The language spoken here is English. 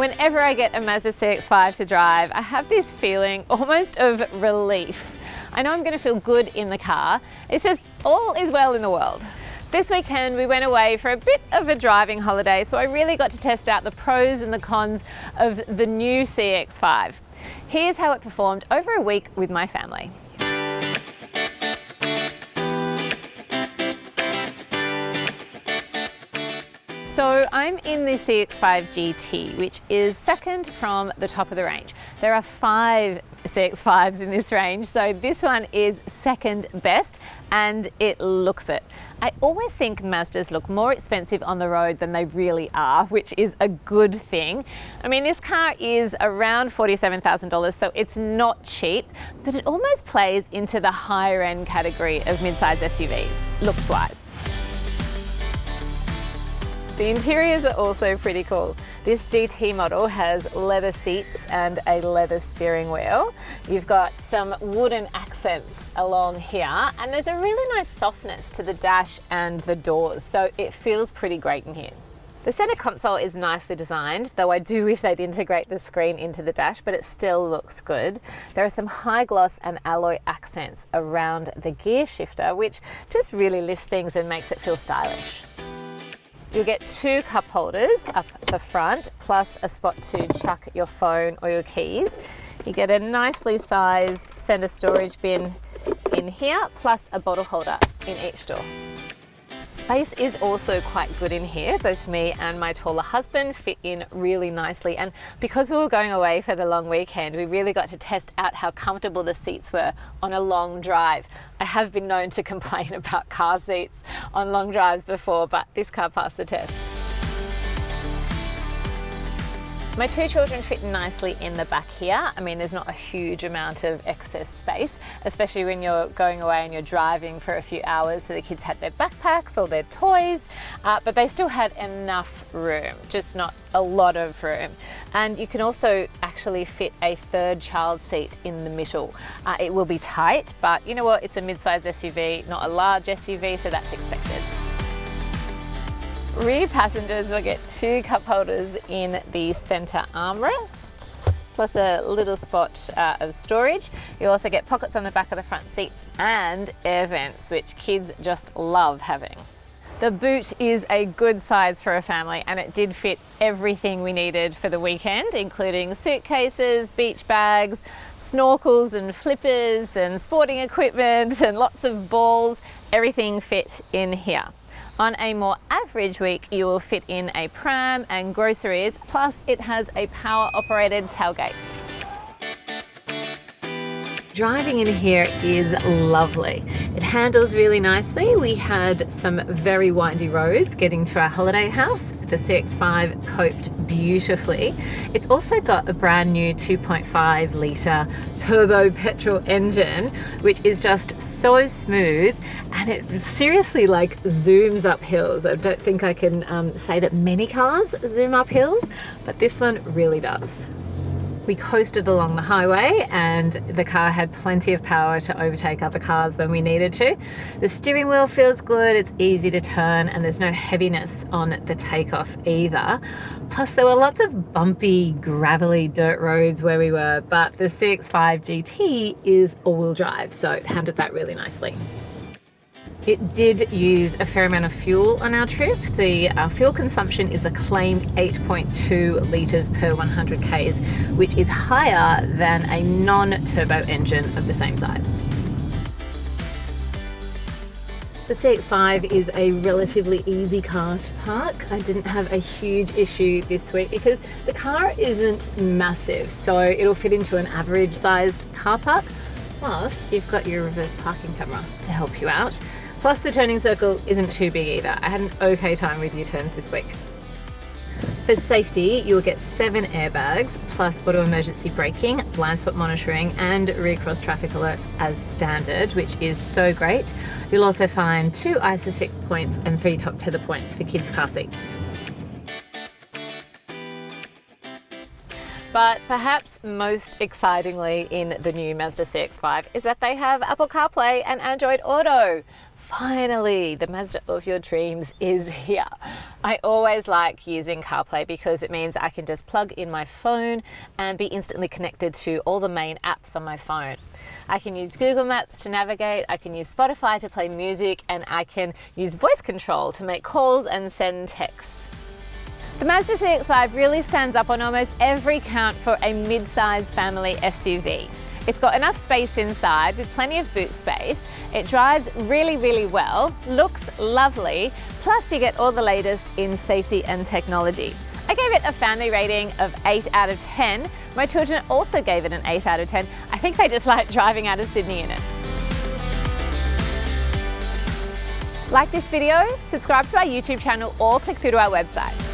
Whenever I get a Mazda CX-5 to drive, I have this feeling almost of relief. I know I'm going to feel good in the car. It's just all is well in the world. This weekend we went away for a bit of a driving holiday, so I really got to test out the pros and the cons of the new CX-5. Here's how it performed over a week with my family. So I'm in the CX-5 GT, which is second from the top of the range. There are 5 CX-5s in this range, so this one is second best and it looks it. I always think Mazdas look more expensive on the road than they really are, which is a good thing. I mean, this car is around $47,000, so it's not cheap, but it almost plays into the higher end category of mid-size SUVs, looks-wise. The interiors are also pretty cool. This GT model has leather seats and a leather steering wheel. You've got some wooden accents along here, and there's a really nice softness to the dash and the doors, so it feels pretty great in here. The center console is nicely designed, though I do wish they'd integrate the screen into the dash, but it still looks good. There are some high gloss and alloy accents around the gear shifter, which just really lifts things and makes it feel stylish. You'll get 2 cup holders up the front, plus a spot to chuck your phone or your keys. You get a nicely sized center storage bin in here, plus a bottle holder in each door. Space is also quite good in here. Both me and my taller husband fit in really nicely, and because we were going away for the long weekend, we really got to test out how comfortable the seats were on a long drive. I have been known to complain about car seats on long drives before, but this car passed the test. My 2 children fit nicely in the back here. I mean, there's not a huge amount of excess space, especially when you're going away and you're driving for a few hours, so the kids had their backpacks or their toys, but they still had enough room, just not a lot of room. And you can also actually fit a 3rd child seat in the middle. It will be tight, but you know what? It's a mid-size SUV, not a large SUV, so that's expected. Rear passengers will get 2 cup holders in the center armrest, plus a little spot of storage. You'll also get pockets on the back of the front seats and air vents, which kids just love having. The boot is a good size for a family, and it did fit everything we needed for the weekend, including suitcases, beach bags, snorkels and flippers and sporting equipment and lots of balls. Everything fit in here. On a more average week, you will fit in a pram and groceries, plus it has a power-operated tailgate. Driving in here is lovely. It handles really nicely. We had some very windy roads getting to our holiday house. The CX-5 coped beautifully. It's also got a brand new 2.5 litre turbo petrol engine, which is just so smooth, and it seriously like zooms up hills. I don't think I can say that many cars zoom up hills, but this one really does. We coasted along the highway and the car had plenty of power to overtake other cars when we needed to. The steering wheel feels good, it's easy to turn, and there's no heaviness on the takeoff either. Plus there were lots of bumpy, gravelly dirt roads where we were, but the CX-5 GT is all-wheel drive, so it handled that really nicely. It did use a fair amount of fuel on our trip. The fuel consumption is a claimed 8.2 litres per 100 Ks, which is higher than a non-turbo engine of the same size. The CX-5 is a relatively easy car to park. I didn't have a huge issue this week because the car isn't massive, so it'll fit into an average sized car park. Plus, you've got your reverse parking camera to help you out. Plus the turning circle isn't too big either. I had an okay time with U-turns this week. For safety, you will get 7 airbags, plus auto emergency braking, blind spot monitoring, and rear cross traffic alerts as standard, which is so great. You'll also find 2 ISOFIX points and 3 top tether points for kids' car seats. But perhaps most excitingly in the new Mazda CX-5 is that they have Apple CarPlay and Android Auto. Finally, the Mazda of your dreams is here. I always like using Carplay because it means I can just plug in my phone and be instantly connected to all the main apps on my phone. I can use Google Maps to navigate, I can use Spotify to play music, and I can use voice control to make calls and send texts. The Mazda CX-5 really stands up on almost every count for a mid-sized family SUV. It's got enough space inside with plenty of boot space. It drives really well, looks lovely, plus you get all the latest in safety and technology. I gave it a family rating of 8 out of 10. My children also gave it an 8 out of 10. I think they just like driving out of Sydney in it. Like this video, subscribe to our YouTube channel or click through to our website.